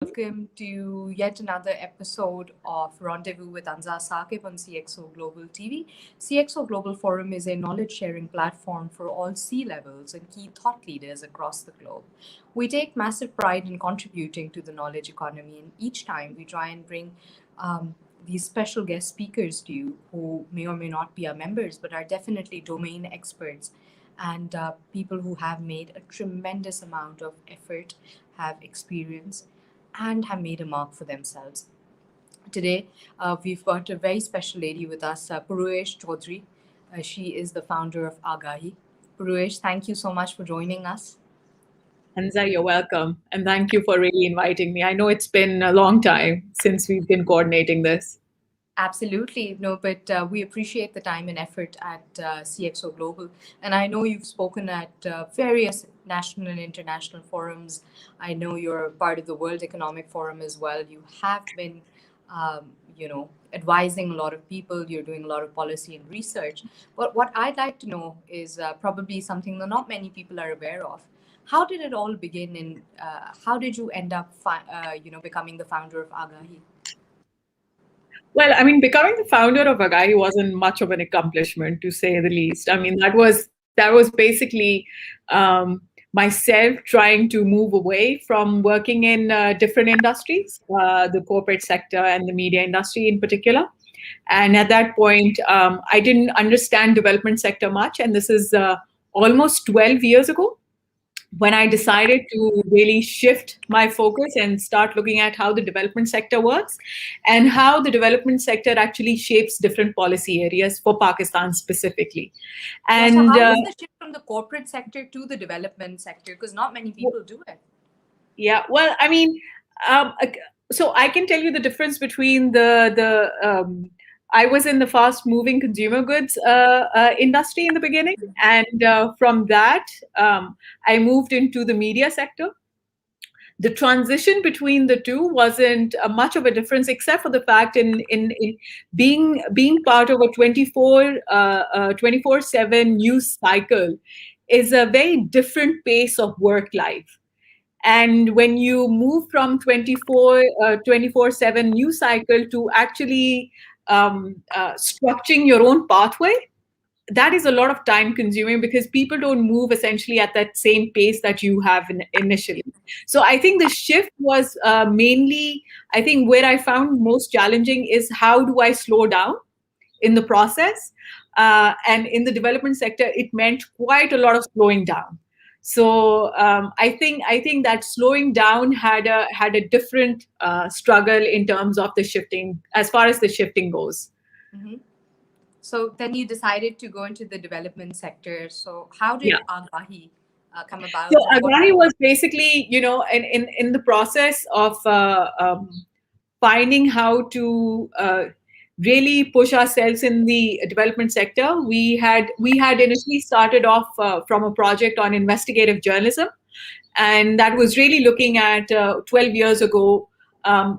welcome to yet another episode of Rendezvous with Anza Saqib on CxO Global TV. CxO Global Forum is a knowledge sharing platform for all C-levels and key thought leaders across the globe. We take massive pride in contributing to the knowledge economy, and each time we try and bring these special guest speakers to you who may or may not be our members, but are definitely domain experts and people who have made a tremendous amount of effort, have experience, and have made a mark for themselves. Today, we've got a very special lady with us, Puruesh Chaudhary. She is the founder of Agahi. Puruesh, thank you so much for joining us. Hansa, you're welcome. And thank you for really inviting me. I know it's been a long time since we've been coordinating this. Absolutely. No, but we appreciate the time and effort at CxO Global. And I know you've spoken at various national and international forums. I know you're part of the World Economic Forum as well. You have been, advising a lot of people. You're doing a lot of policy and research. But what I'd like to know is probably something that not many people are aware of. How did it all begin, and how did you end up, becoming the founder of Agahi? Well, I mean, becoming the founder of Agahi wasn't much of an accomplishment, to say the least. I mean, that was basically myself trying to move away from working in different industries, the corporate sector and the media industry in particular. And at that point, I didn't understand development sector much. And this is almost 12 years ago, when I decided to really shift my focus and start looking at how the development sector works and how the development sector actually shapes different policy areas for Pakistan specifically. And so how is the shift from the corporate sector to the development sector? Because not many people do it. Yeah, well, I mean, so I can tell you the difference between I was in the fast-moving consumer goods industry in the beginning, and from that, I moved into the media sector. The transition between the two wasn't much of a difference, except for the fact in being part of a 24/7 news cycle is a very different pace of work life. And when you move from 24/7 news cycle to actually structuring your own pathway, that is a lot of time consuming because people don't move essentially at that same pace that you have initially. So I think the shift was mainly, I think where I found most challenging is how do I slow down in the process? And in the development sector, it meant quite a lot of slowing down. So I think that slowing down had a different struggle in terms of the shifting, as far as the shifting goes. Mm-hmm. So then you decided to go into the development sector. So how did Agahi come about? So Agahi was basically, in the process of finding how to really push ourselves in the development sector. We had initially started off from a project on investigative journalism, and that was really looking at 12 years ago.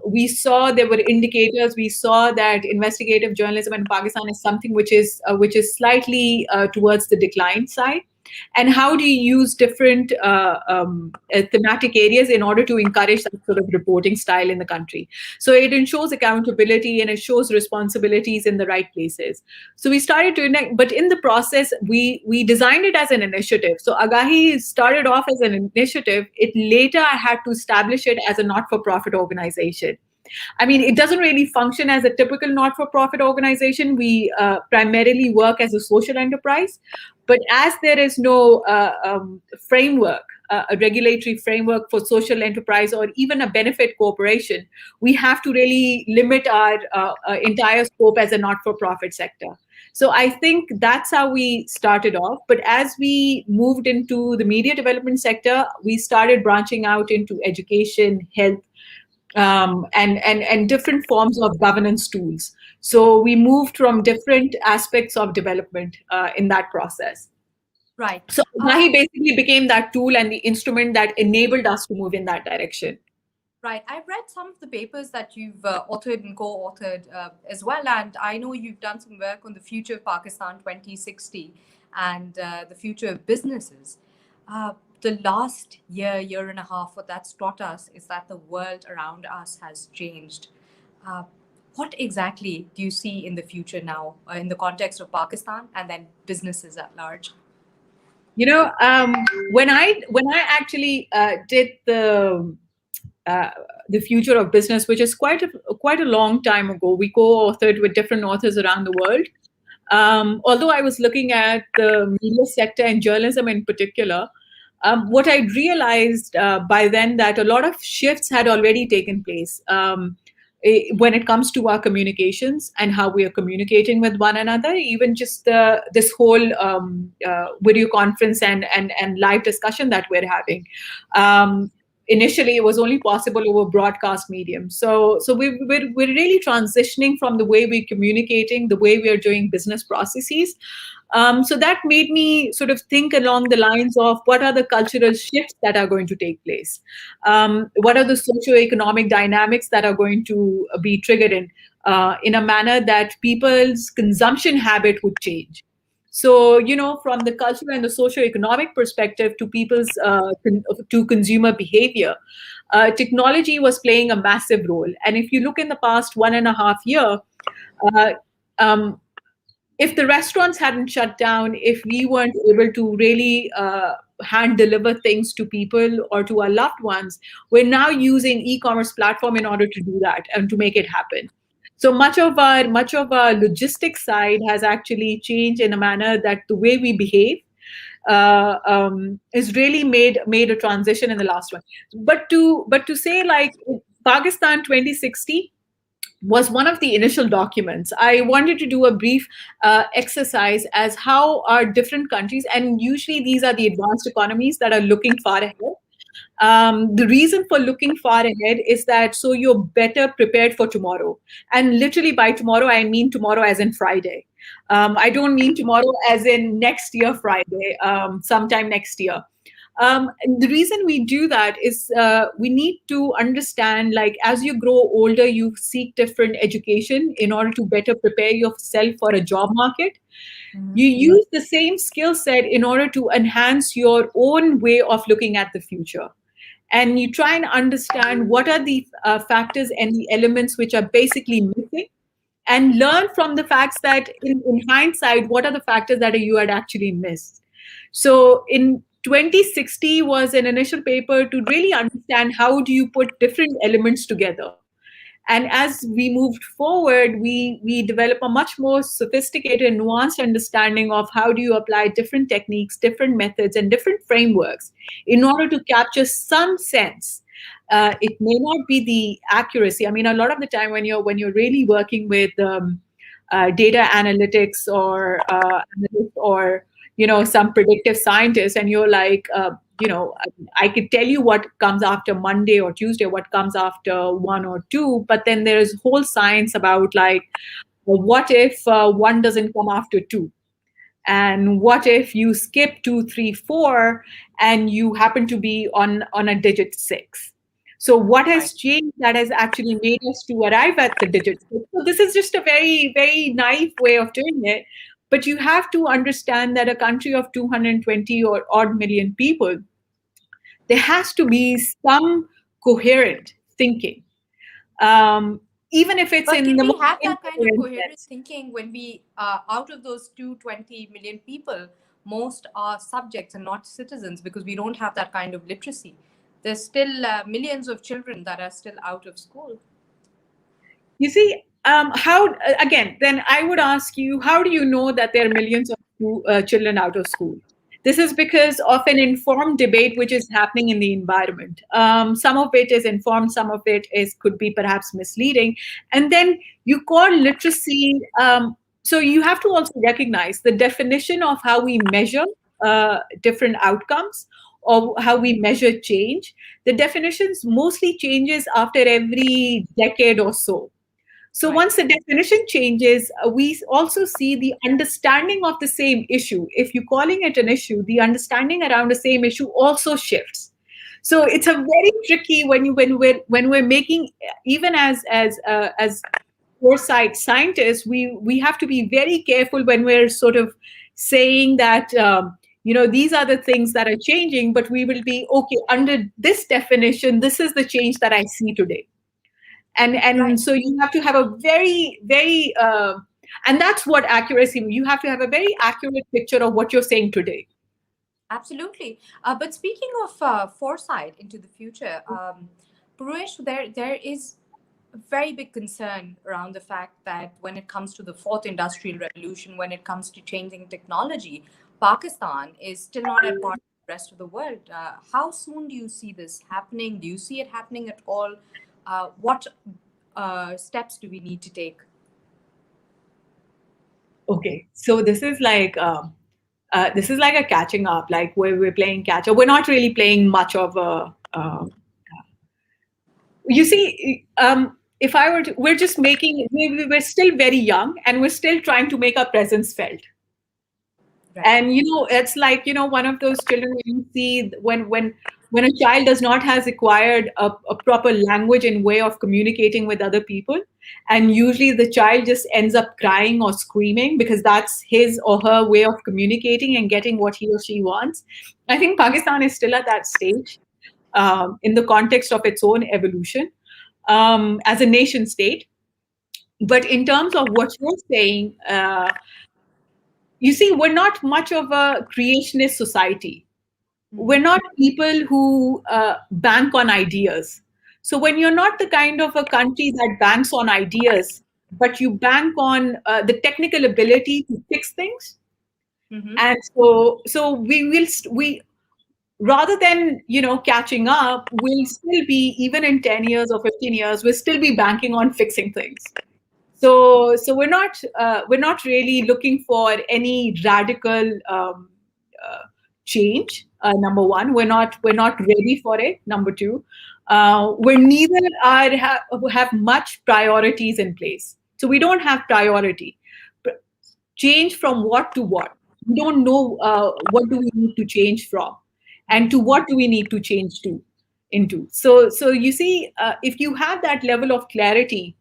We saw there were indicators. We saw that investigative journalism in Pakistan is something which is slightly towards the decline side. And how do you use different thematic areas in order to encourage that sort of reporting style in the country? So it ensures accountability and it shows responsibilities in the right places. So we started to enact, but in the process, we designed it as an initiative. So Agahi started off as an initiative. It later I had to establish it as a not-for-profit organization. I mean, it doesn't really function as a typical not-for-profit organization. We primarily work as a social enterprise. But as there is no framework, a regulatory framework for social enterprise or even a benefit corporation, we have to really limit our entire scope as a not-for-profit sector. So I think that's how we started off. But as we moved into the media development sector, we started branching out into education, health, and different forms of governance tools. So we moved from different aspects of development in that process. Right. So Agahi basically became that tool and the instrument that enabled us to move in that direction. Right. I've read some of the papers that you've authored and co-authored as well. And I know you've done some work on the future of Pakistan 2060 and the future of businesses. the last year and a half, what that's taught us is that the world around us has changed. Uh, what exactly do you see in the future now in the context of Pakistan and then businesses at large? When I actually did the future of business, which is quite a long time ago, we co-authored with different authors around the world. Although I was looking at the media sector and journalism in particular, what I realized by then that a lot of shifts had already taken place when it comes to our communications and how we are communicating with one another. Even just this whole video conference and live discussion that we're having. Initially, it was only possible over broadcast medium. So we're really transitioning from the way we're communicating, the way we are doing business processes. So that made me sort of think along the lines of what are the cultural shifts that are going to take place? What are the socioeconomic dynamics that are going to be triggered in a manner that people's consumption habit would change? So, from the cultural and the socio-economic perspective to people's to consumer behavior, technology was playing a massive role. And if you look in the past 1.5 years, if the restaurants hadn't shut down, if we weren't able to really hand deliver things to people or to our loved ones, we're now using e-commerce platform in order to do that and to make it happen. So much of our logistics side has actually changed in a manner that the way we behave is really made a transition in the last one. But to say like Pakistan 2060 was one of the initial documents. I wanted to do a brief exercise as how are different countries, and usually these are the advanced economies that are looking far ahead. The reason for looking far ahead is that so you're better prepared for tomorrow. And literally by tomorrow, I mean tomorrow as in Friday. I don't mean tomorrow as in next year, Friday, sometime next year. And the reason we do that is we need to understand, like, as you grow older, you seek different education in order to better prepare yourself for a job market. Mm-hmm. You use the same skill set in order to enhance your own way of looking at the future. And you try and understand what are the factors and the elements which are basically missing, and learn from the facts that in hindsight, what are the factors that you had actually missed. So in 2060 was an initial paper to really understand how do you put different elements together. And as we moved forward, we develop a much more sophisticated and nuanced understanding of how do you apply different techniques, different methods, and different frameworks in order to capture some sense. It may not be the accuracy. I mean, a lot of the time when you're really working with data analytics or some predictive scientists, and you're like, I could tell you what comes after Monday or Tuesday, what comes after 1 or 2, but then there is whole science about like, well, what if 1 doesn't come after 2? And what if you skip 2, 3, 4, and you happen to be on a digit 6? So what has changed that has actually made us to arrive at the digit 6? So this is just a very, very naive way of doing it. But you have to understand that a country of 220 or odd million people, there has to be some coherent thinking. Even if it's in the... But can we have that kind of coherent thinking when we, out of those 220 million people, most are subjects and not citizens, because we don't have that kind of literacy? There's still millions of children that are still out of school. You see, then I would ask you, how do you know that there are millions of children out of school? This is because of an informed debate which is happening in the environment. Some of it is informed, some of it could be perhaps misleading. And then you call literacy, so you have to also recognize the definition of how we measure different outcomes or how we measure change. The definitions mostly changes after every decade or so. So once the definition changes, we also see the understanding of the same issue. If you're calling it an issue, the understanding around the same issue also shifts. So it's a very tricky when we're making, even as foresight scientists, we have to be very careful when we're sort of saying that these are the things that are changing, but we will be okay under this definition. This is the change that I see today. And so you have to have a very, very, and that's what accuracy, you have to have a very accurate picture of what you're saying today. Absolutely. But speaking of foresight into the future, Puruesh, there is a very big concern around the fact that when it comes to the fourth industrial revolution, when it comes to changing technology, Pakistan is still not at par with the rest of the world. How soon do you see this happening? Do you see it happening at all? What steps do we need to take? Okay, so this is like a catching up, like where we're playing catch up. We're not really playing much of a. You see, if I were to, we're just making. We're still very young, and we're still trying to make our presence felt. Right. And it's like one of those children you see when a child does not has acquired a proper language and way of communicating with other people, and usually the child just ends up crying or screaming because that's his or her way of communicating and getting what he or she wants. I think Pakistan is still at that stage in the context of its own evolution as a nation state. But in terms of what you're saying, you see, we're not much of a creationist society. We're not people who bank on ideas. So when you're not the kind of a country that banks on ideas, but you bank on the technical ability to fix things, and so we rather than catching up, we'll still be, even in 10 years or 15 years, we'll still be banking on fixing things. So we're not really looking for any radical change. Number one, we're not ready for it. Number two, we're neither have much priorities in place. So we don't have priority. Change from what to what? We don't know what do we need to change from, and to what do we need to change into. So you see, if you have that level of clarity,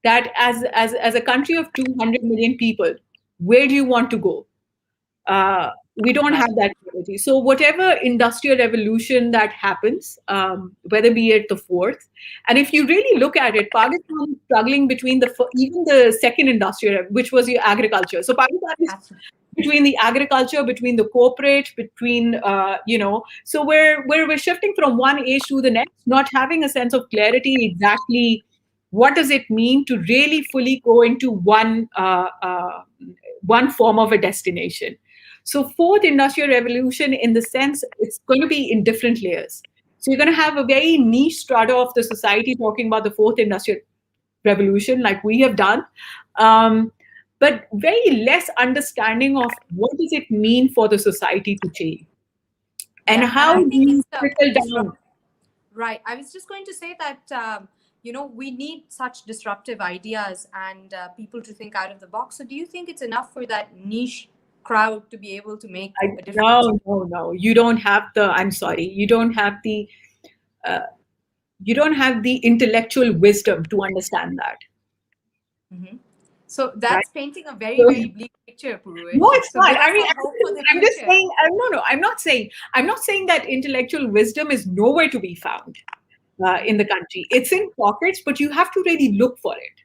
that as a country of 200 million people, where do you want to go? We don't have that clarity. So whatever industrial revolution that happens, whether be it the fourth, and if you really look at it, Pakistan is struggling between even the second industrial, which was your agriculture. So Pakistan is between the agriculture, between the corporate, between so we're shifting from one age to the next, not having a sense of clarity exactly what does it mean to really fully go into one form of a destination. So fourth industrial revolution, in the sense, it's going to be in different layers. So you're going to have a very niche strata of the society talking about the fourth industrial revolution, like we have done, but very less understanding of what does it mean for the society to change, and how we trickle down. Right. I was just going to say that we need such disruptive ideas and people to think out of the box. So do you think it's enough for that niche crowd to be able to make a difference? No. You don't have I'm sorry. You don't have the intellectual wisdom to understand that. Mm-hmm. So that's painting a very, very bleak picture, Puruesh. No, it's not. I mean, I'm just saying. No. I'm not saying that intellectual wisdom is nowhere to be found in the country. It's in pockets, but you have to really look for it.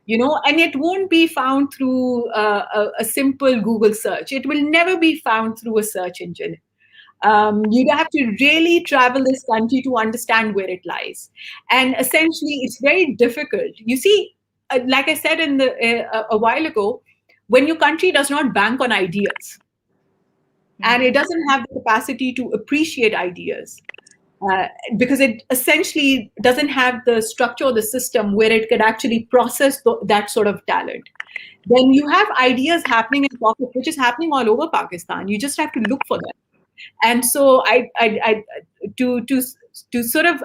And it won't be found through a simple Google search. It will never be found through a search engine. You'd have to really travel this country to understand where it lies. And essentially, it's very difficult. You see, like I said a while ago, when your country does not bank on ideas, and it doesn't have the capacity to appreciate ideas, because it essentially doesn't have the structure or the system where it could actually process that sort of talent, then you have ideas happening in pockets, which is happening all over Pakistan. You just have to look for them. And so to sort of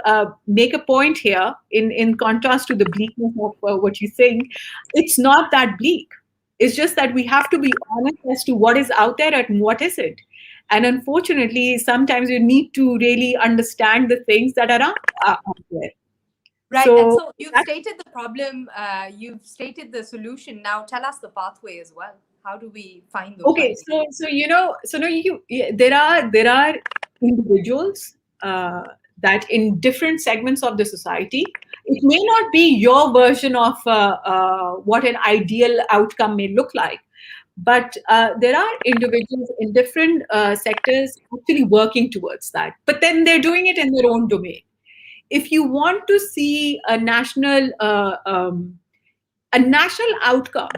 make a point here, in contrast to the bleakness of what you think, it's not that bleak. It's just that we have to be honest as to what is out there and what isn't. And unfortunately, sometimes you need to really understand the things that are out there. Right. So, and so you've stated the problem, you've stated the solution. Now tell us the pathway as well. How do we find those Okay, ideas? there are individuals that in different segments of the society, it may not be your version of what an ideal outcome may look like, but there are individuals in different sectors actually working towards that. But then they're doing it in their own domain. If you want to see a national outcome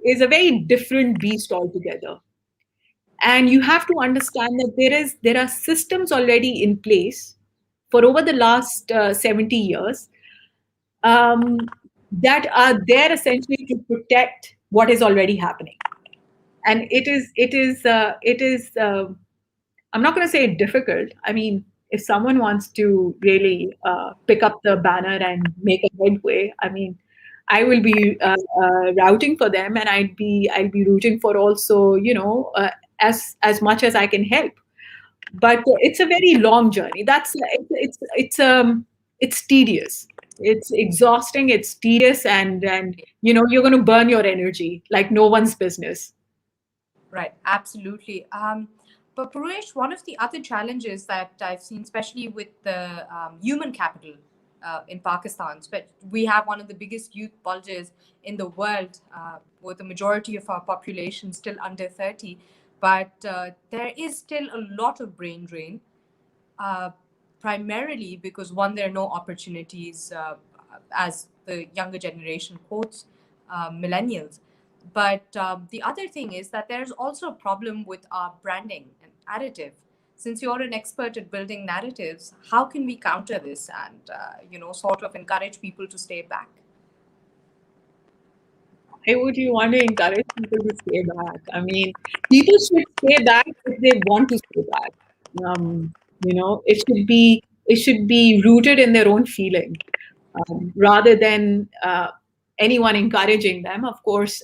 is a very different beast altogether. And you have to understand that there are systems already in place for over the last 70 years that are there essentially to protect what is already happening. And I'm not going to say difficult. I mean, if someone wants to really pick up the banner and make a headway, I mean, I will be routing for them, and I'll be rooting for also, as much as I can help. But it's a very long journey. It's tedious. It's exhausting. It's tedious, and you're going to burn your energy like no one's business. Right, absolutely. But Puruesh, one of the other challenges that I've seen, especially with the human capital in Pakistan, but we have one of the biggest youth bulges in the world, with the majority of our population still under 30. But there is still a lot of brain drain, primarily because, one, there are no opportunities, as the younger generation quotes millennials. But the other thing is that there's also a problem with our branding and narrative. Since you're an expert at building narratives, how can we counter this and, sort of encourage people to stay back? Why would you want to encourage people to stay back? I mean, people should stay back if they want to stay back. It should be rooted in their own feeling, rather than anyone encouraging them. Of course,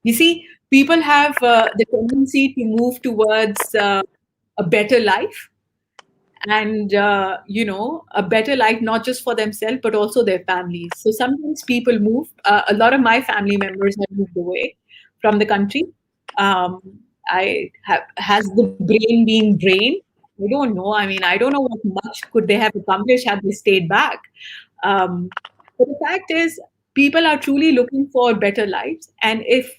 you see, people have the tendency to move towards a better life, and a better life not just for themselves but also their families. So sometimes people move. A lot of my family members have moved away from the country. um, has the brain been drained? I don't know. I mean, I don't know what much could they have accomplished had they stayed back. But the fact is, people are truly looking for better lives, and if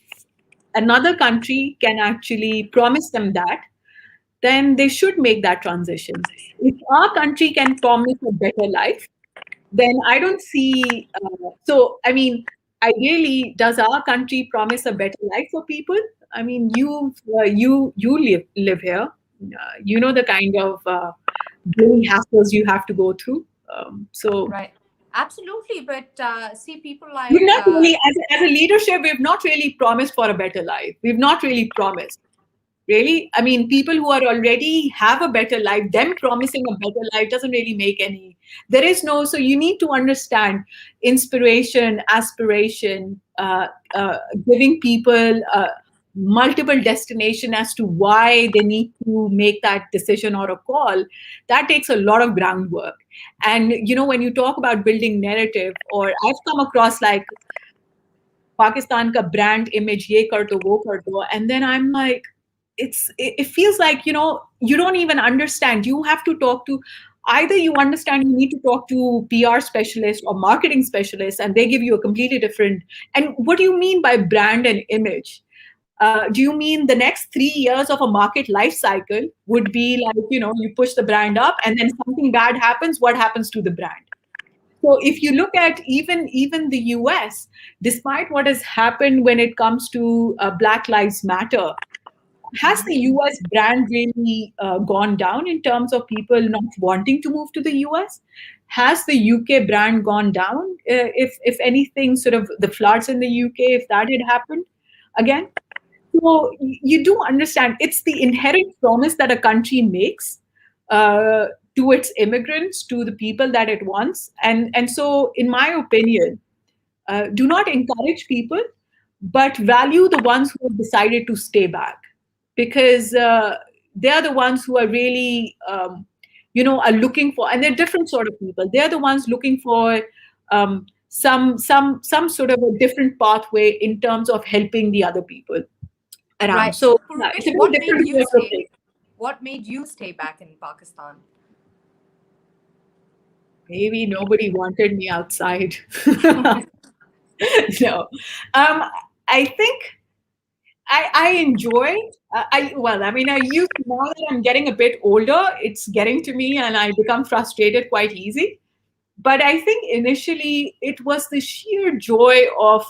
another country can actually promise them that, then they should make that transition. If our country can promise a better life, then I don't see. I mean, ideally, does our country promise a better life for people? I mean, you live here. You know the kind of daily hassles you have to go through. Right. Absolutely. But see, people We've like, not really, as a leadership, we've not really promised for a better life. We've not really promised. Really, I mean, people who are already have a better life, them promising a better life doesn't really make any. There is no. So you need to understand inspiration, aspiration, giving people multiple destination as to why they need to make that decision or a call. That takes a lot of groundwork. And when you talk about building narrative, or I've come across like Pakistan ka brand image ye kar do wo kar do, and then I'm like, it feels like you don't even understand. You have to talk to, either you understand you need to talk to PR specialists or marketing specialists, and they give you a completely different. And what do you mean by brand and image? Do you mean the next 3 years of a market life cycle would be like, you push the brand up and then something bad happens? What happens to the brand? So if you look at even the US, despite what has happened when it comes to Black Lives Matter, has the US brand really gone down in terms of people not wanting to move to the US? Has the UK brand gone down? If anything, sort of the floods in the UK, if that had happened again? So you do understand it's the inherent promise that a country makes to its immigrants, to the people that it wants. And so, in my opinion, do not encourage people, but value the ones who have decided to stay back, because they're the ones who are really, are looking for, and they're different sort of people. They're the ones looking for some sort of a different pathway in terms of helping the other people around. Right. So Puruesh, it's a very different way of looking. What made you stay back in Pakistan? Maybe nobody wanted me outside. No, I think I enjoy. I use, now that I'm getting a bit older, it's getting to me, and I become frustrated quite easy. But I think initially it was the sheer joy of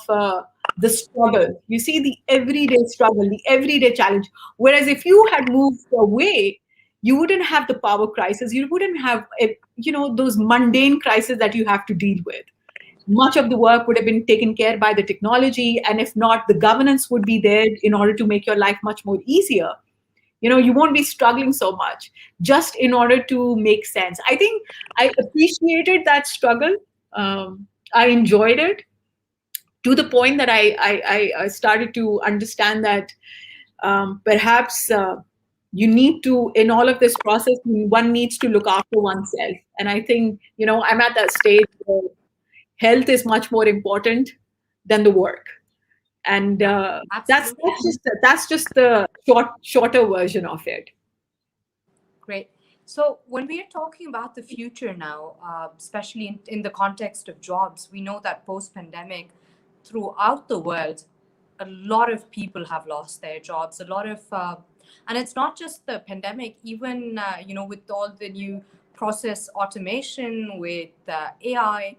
the struggle. You see, the everyday struggle, the everyday challenge. Whereas if you had moved away, you wouldn't have the power crisis. You wouldn't have, those mundane crises that you have to deal with. Much of the work would have been taken care by the technology, and if not, the governance would be there in order to make your life much more easier. You won't be struggling so much just in order to make sense. I think I appreciated that struggle. I enjoyed it to the point that I started to understand that perhaps you need to, in all of this process, one needs to look after oneself. And I think, I'm at that stage where health is much more important than the work. And that's just the shorter version of it. Great. So when we are talking about the future now, especially in the context of jobs, we know that post-pandemic, throughout the world, a lot of people have lost their jobs. A lot of, and it's not just the pandemic. Even with all the new process automation, with AI,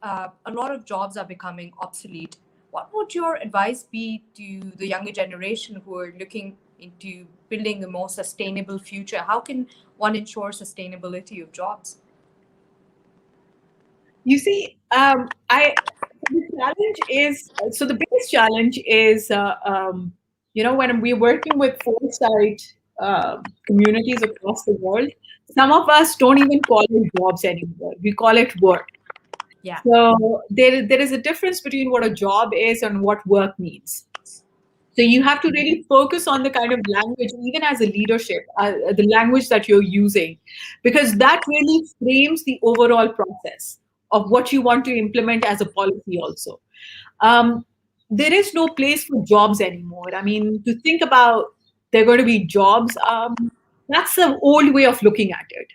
a lot of jobs are becoming obsolete. What would your advice be to the younger generation who are looking into building a more sustainable future? How can one ensure sustainability of jobs? You see, the challenge is, so the biggest challenge is, when we're working with Foresight communities across the world, some of us don't even call it jobs anymore. We call it work. Yeah. So there is a difference between what a job is and what work means. So you have to really focus on the kind of language, even as a leadership, the language that you're using, because that really frames the overall process of what you want to implement as a policy also. There is no place for jobs anymore. I mean, to think about there are going to be jobs, that's the old way of looking at it.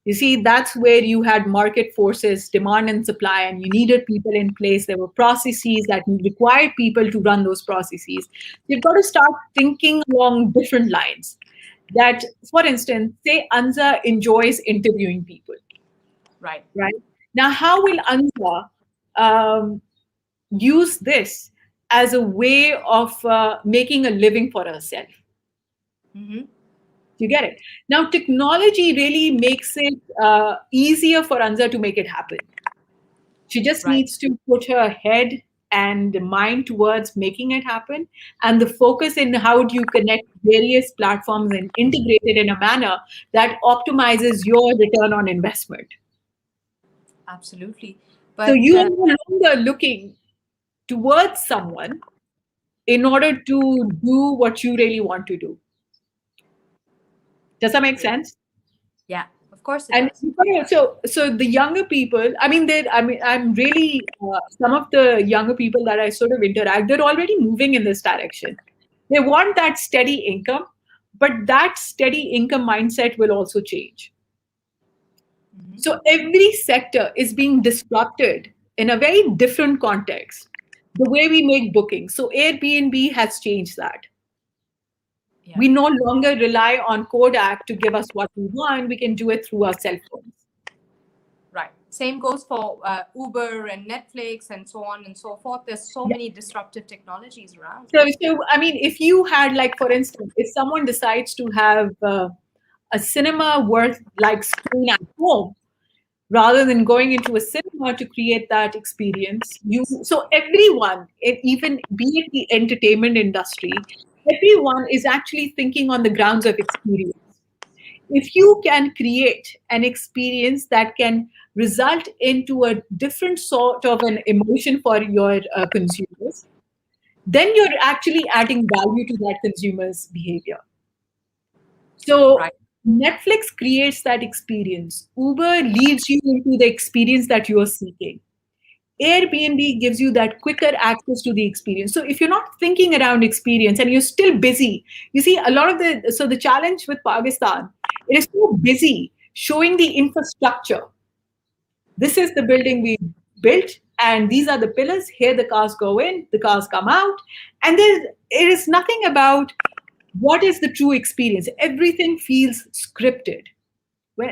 You see, that's where you had market forces, demand and supply, and you needed people in place. There were processes that required people to run those processes. You've got to start thinking along different lines. That, for instance, say Anza enjoys interviewing people. Right. Now, how will Anza use this as a way of making a living for herself? Mm-hmm. You get it? Now, technology really makes it easier for Anza to make it happen. She just needs to put her head and mind towards making it happen, and the focus in how do you connect various platforms and integrate it in a manner that optimizes your return on investment. Absolutely. But so you are no longer looking towards someone in order to do what you really want to do. Does that make sense? Yeah, of course it And does. so the younger people, I'm really some of the younger people that I sort of interact, they're already moving in this direction. They want that steady income, but that steady income mindset will also change. Mm-hmm. So every sector is being disrupted in a very different context. The way we make bookings. So Airbnb has changed that. Yeah. We no longer rely on Kodak to give us what we want. We can do it through our cell phones. Right. Same goes for Uber and Netflix and so on and so forth. There's so many disruptive technologies around. So I mean, if you had, like, for instance, if someone decides to have a cinema worth like screen at home, rather than going into a cinema to create that experience, so everyone, even be it the entertainment industry, everyone is actually thinking on the grounds of experience. If you can create an experience that can result into a different sort of an emotion for your consumers, then you're actually adding value to that consumer's behavior. So Netflix creates that experience. Uber leads you into the experience that you're seeking. Airbnb gives you that quicker access to the experience. So if you're not thinking around experience and you're still busy, you see a lot of the challenge with Pakistan, it is so busy showing the infrastructure. This is the building we built, and these are the pillars. Here the cars go in, the cars come out, and it is nothing about what is the true experience. Everything feels scripted.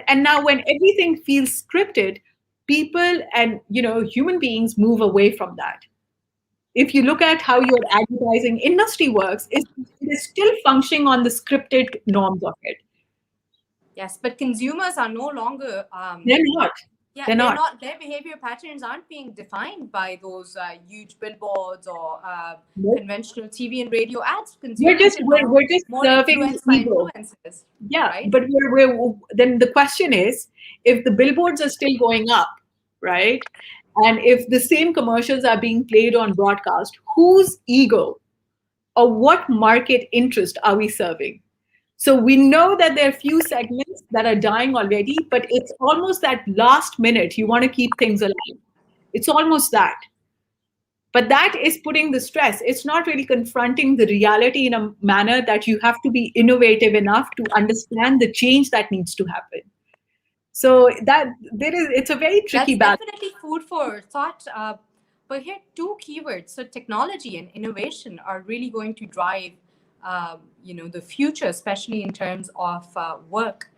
And now when everything feels scripted, people and human beings move away from that. If you look at how your advertising industry works, it is still functioning on the scripted norms of it. Yes, but consumers are no longer. They're not. Yeah, they're not. Their behavior patterns aren't being defined by those huge billboards or Nope. conventional TV and radio ads. We're just more serving influenced by ego. influencers. Yeah, right? but then the question is, if the billboards are still going up, right, and if the same commercials are being played on broadcast, whose ego or what market interest are we serving? So we know that there are few segments that are dying already, but it's almost that last minute you want to keep things alive. It's almost that. But that is putting the stress. It's not really confronting the reality in a manner that you have to be innovative enough to understand the change that needs to happen. So it's a very tricky balance. That's definitely food for thought. But here, two keywords. So technology and innovation are really going to drive the future, especially in terms of work.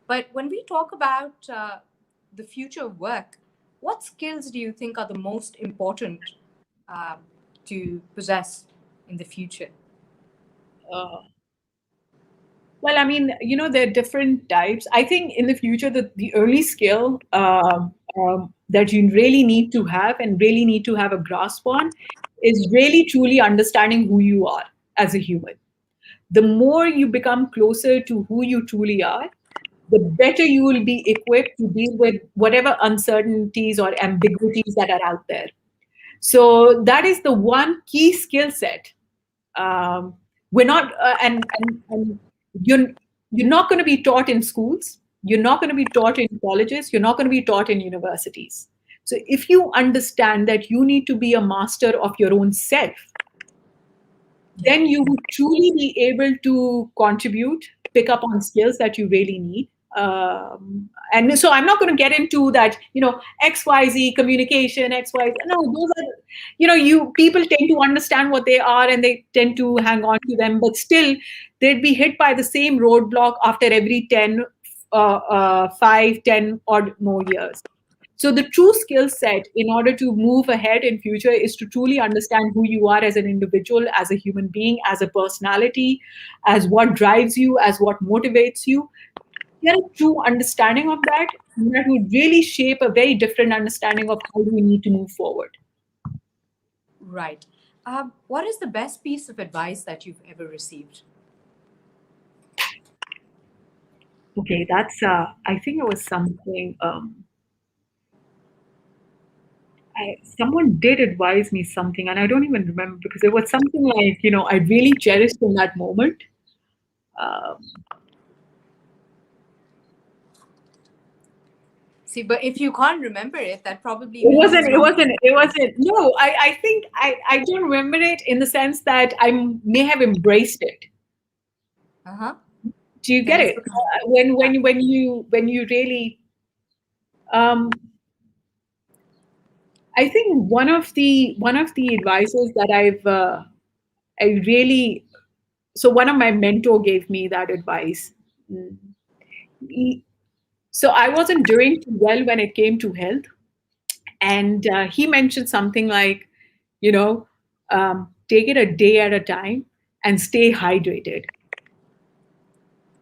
But when we talk about the future of work, what skills do you think are the most important to possess in the future? Well, I mean, there are different types. I think in the future, the only skill that you really need to have and really need to have a grasp on is really truly understanding who you are as a human. The more you become closer to who you truly are, the better you will be equipped to deal with whatever uncertainties or ambiguities that are out there. So that is the one key skill set. We're not, and you're not going to be taught in schools. You're not going to be taught in colleges. You're not going to be taught in universities. So if you understand that you need to be a master of your own self, then you would truly be able to contribute, pick up on skills that you really need. And so I'm not going to get into that, XYZ communication, XYZ. No, those are, people tend to understand what they are and they tend to hang on to them, but still they'd be hit by the same roadblock after every 5, 10 or more years. So the true skill set in order to move ahead in future is to truly understand who you are as an individual, as a human being, as a personality, as what drives you, as what motivates you. Get a true understanding of that, and that would really shape a very different understanding of how we need to move forward. Right. What is the best piece of advice that you've ever received? Okay, that's, I think it was something, someone did advise me something, and I don't even remember because it was something like, I really cherished in that moment. See, but if you can't remember it, that probably it wasn't. No, I think I don't remember it in the sense that I may have embraced it. Uh-huh. Do you get it? When you really, I think one of the advices that so one of my mentor gave me that advice. So I wasn't doing too well when it came to health, and he mentioned something like, take it a day at a time and stay hydrated.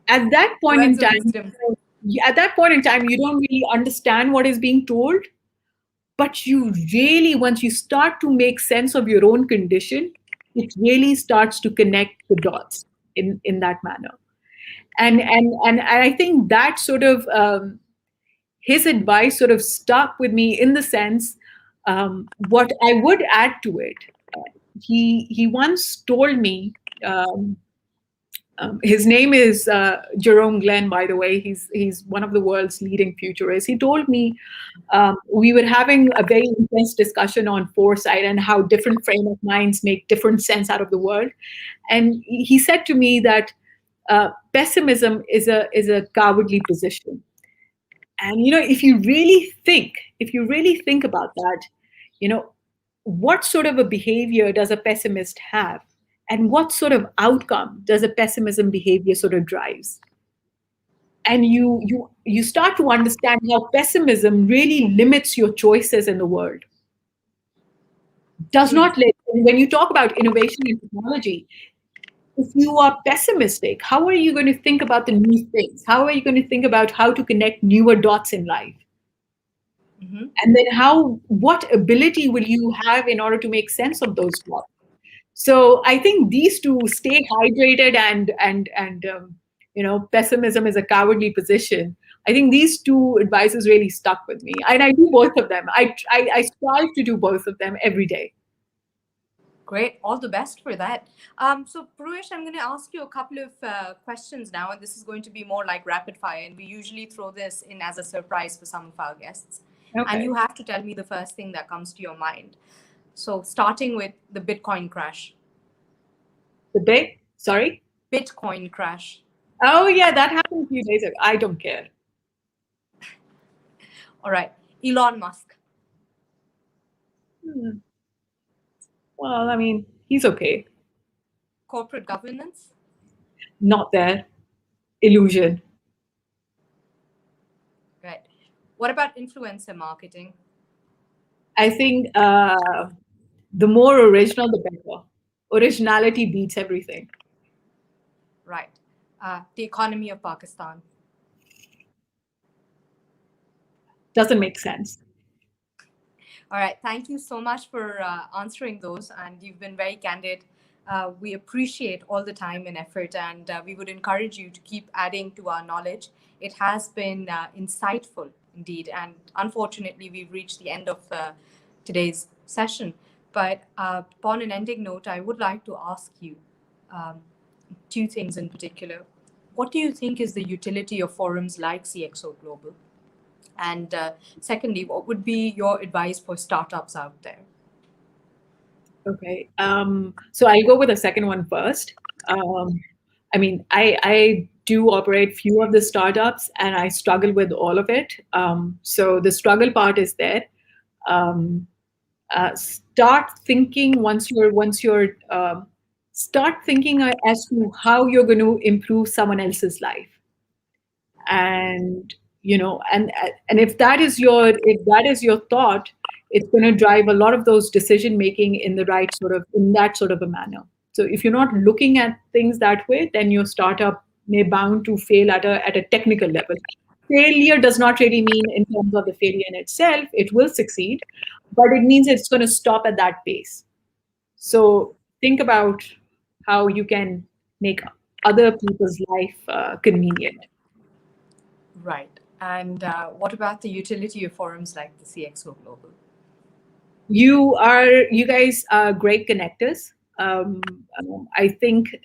At that point in time, you don't really understand what is being told, but you really, once you start to make sense of your own condition, it really starts to connect the dots in that manner. And I think that sort of his advice sort of stuck with me in the sense, what I would add to it, he once told me, His name is Jerome Glenn, by the way. He's one of the world's leading futurists. He told me we were having a very intense discussion on foresight and how different frame of minds make different sense out of the world. And he said to me that pessimism is a cowardly position. And if you really think about that, what sort of a behavior does a pessimist have? And what sort of outcome does a pessimism behavior sort of drives? And you start to understand how pessimism really limits your choices in the world. Does not let, when you talk about innovation and technology, if you are pessimistic, how are you going to think about the new things? How are you going to think about how to connect newer dots in life? Mm-hmm. And then what ability will you have in order to make sense of those dots? So I think these two, stay hydrated and pessimism is a cowardly position. I think these two advices really stuck with me, and I do both of them. I strive to do both of them every day. Great, all the best for that. So Puruesh, I'm going to ask you a couple of questions now, and this is going to be more like rapid fire, and we usually throw this in as a surprise for some of our guests. Okay. And you have to tell me the first thing that comes to your mind. So starting with the Bitcoin crash. Bitcoin crash. Oh yeah, that happened a few days ago. I don't care. All right. Elon Musk. Well, I mean, he's okay. Corporate governance? Not there. Illusion. Right. What about influencer marketing? I think the more original, the better. Originality beats everything. Right. The economy of Pakistan. Doesn't make sense. All right. Thank you so much for answering those. And you've been very candid. We appreciate all the time and effort. And we would encourage you to keep adding to our knowledge. It has been insightful indeed. And unfortunately, we've reached the end of today's session. But upon an ending note, I would like to ask you two things in particular. What do you think is the utility of forums like CxO Global? And secondly, what would be your advice for startups out there? Okay, so I'll go with the second one first. I mean, I do operate few of the startups, and I struggle with all of it. So the struggle part is there. Start thinking start thinking as to how you're going to improve someone else's life, and and if that is your thought, it's going to drive a lot of those decision making in that sort of a manner. So if you're not looking at things that way, then your startup may bound to fail at a technical level. Failure does not really mean in terms of the failure in itself. It will succeed, but it means it's going to stop at that pace. So think about how you can make other people's life convenient. Right. And what about the utility of forums like the CxO Global? You guys are great connectors. I think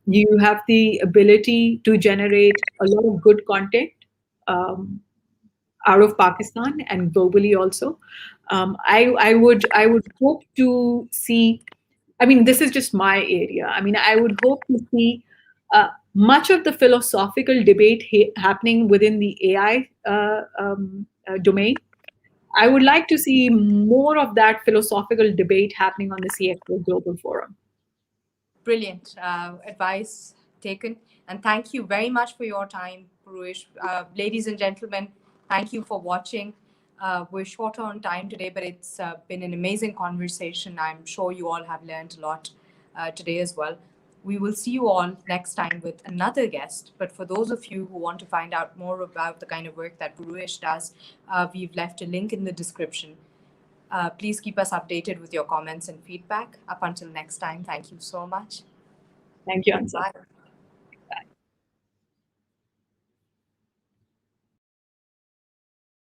you have the ability to generate a lot of good content out of Pakistan and globally also. I would hope to see. I mean, this is just my area. I mean, I would hope to see much of the philosophical debate happening within the AI domain. I would like to see more of that philosophical debate happening on the CxO Global Forum. Brilliant advice taken. And thank you very much for your time, Puruesh. Ladies and gentlemen, thank you for watching. We're short on time today, but it's been an amazing conversation. I'm sure you all have learned a lot today as well. We will see you all next time with another guest. But for those of you who want to find out more about the kind of work that Puruesh does, we've left a link in the description. Please keep us updated with your comments and feedback. Up until next time, thank you so much. Thank you, Ansa. Bye.